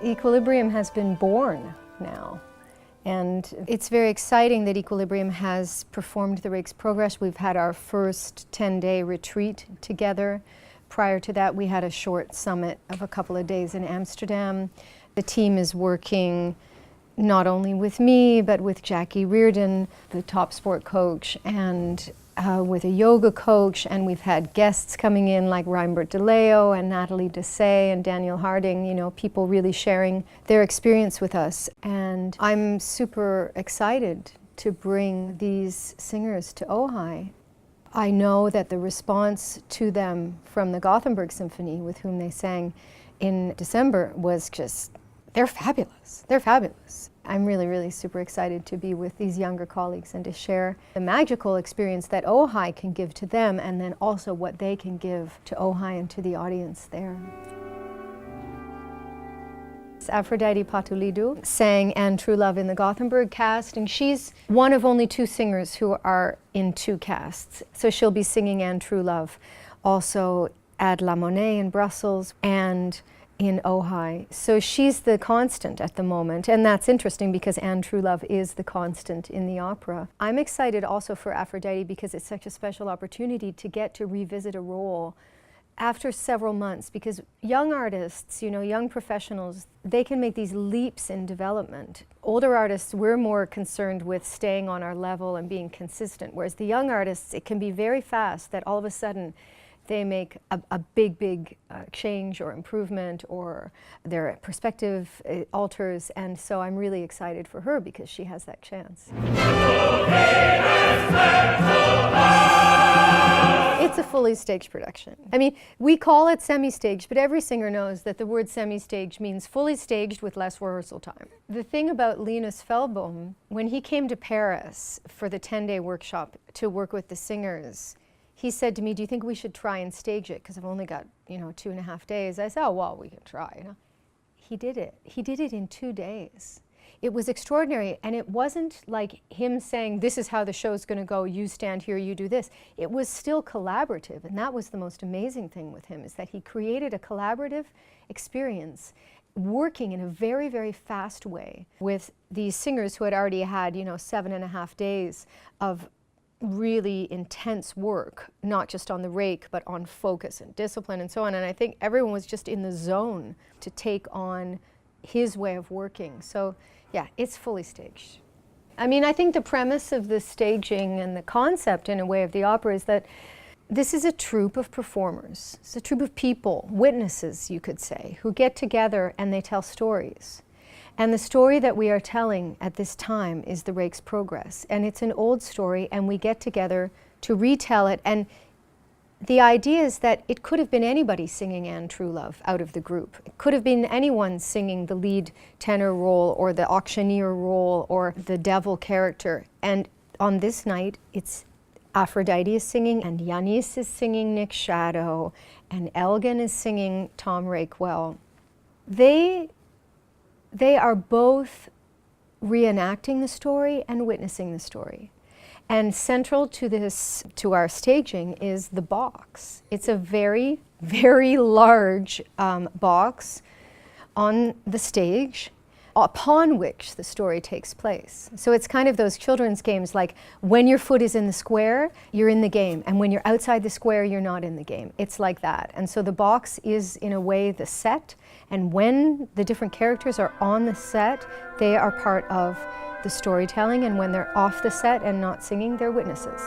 Equilibrium has been born now. And it's very exciting that Equilibrium has performed the Rijks Progress. We've had our first 10-day retreat together. Prior to that, we had a short summit of a couple of days in Amsterdam. The team is working not only with me, but with Jackie Reardon, the top sport coach, and with a yoga coach, and we've had guests coming in like Reimbert de Leo and Natalie Dessay and Daniel Harding, you know, people really sharing their experience with us. And I'm super excited to bring these singers to Ojai. I know that the response to them from the Gothenburg Symphony, with whom they sang in December, was just, they're fabulous. They're fabulous. I'm really, really super excited to be with these younger colleagues and to share the magical experience that Ojai can give to them, and then also what they can give to Ojai and to the audience there. Aphrodite Patulidou sang And True Love in the Gothenburg cast, and she's one of only 2 singers who are in 2 casts. So she'll be singing And True Love also at La Monnaie in Brussels and in Ojai. So she's the constant at the moment, and that's interesting because And True Love is the constant in the opera. I'm excited also for Aphrodite because it's such a special opportunity to get to revisit a role after several months, because young artists, you know, young professionals, they can make these leaps in development. Older artists, we're more concerned with staying on our level and being consistent, whereas the young artists, it can be very fast that all of a sudden they make a big change or improvement, or their perspective alters, and so I'm really excited for her because she has that chance. It's a fully staged production. I mean, we call it semi-staged, but every singer knows that the word semi-staged means fully staged with less rehearsal time. The thing about Linus Fjällbom, when he came to Paris for the 10-day workshop to work with the singers, he said to me, do you think we should try and stage it? Because I've only got, 2.5 days. I said, oh, well, we can try. He did it. He did it in 2 days. It was extraordinary, and it wasn't like him saying, this is how the show's going to go, you stand here, you do this. It was still collaborative, and that was the most amazing thing with him, is that he created a collaborative experience working in a very, very fast way with these singers who had already had, 7.5 days of really intense work, not just on the rake, but on focus and discipline and so on. And I think everyone was just in the zone to take on his way of working. So yeah, it's fully staged. I mean, I think the premise of the staging and the concept, in a way, of the opera is that this is a troupe of performers. It's a troupe of people, witnesses, you could say, who get together and they tell stories. And the story that we are telling at this time is the Rijks Progress. And it's an old story, and we get together to retell it. And the idea is that it could have been anybody singing And True Love out of the group. It could have been anyone singing the lead tenor role, or the auctioneer role, or the devil character. And on this night, it's Aphrodite is singing, and Yanis is singing Nick Shadow, and Elgin is singing Tom Rakewell. They are both reenacting the story and witnessing the story. And central to this, to our staging, is the box. It's a very, very large box on the stage upon which the story takes place. So it's kind of those children's games, like when your foot is in the square, you're in the game, and when you're outside the square, you're not in the game. It's like that. And so the box is, in a way, the set, and when the different characters are on the set, they are part of the storytelling, and when they're off the set and not singing, they're witnesses.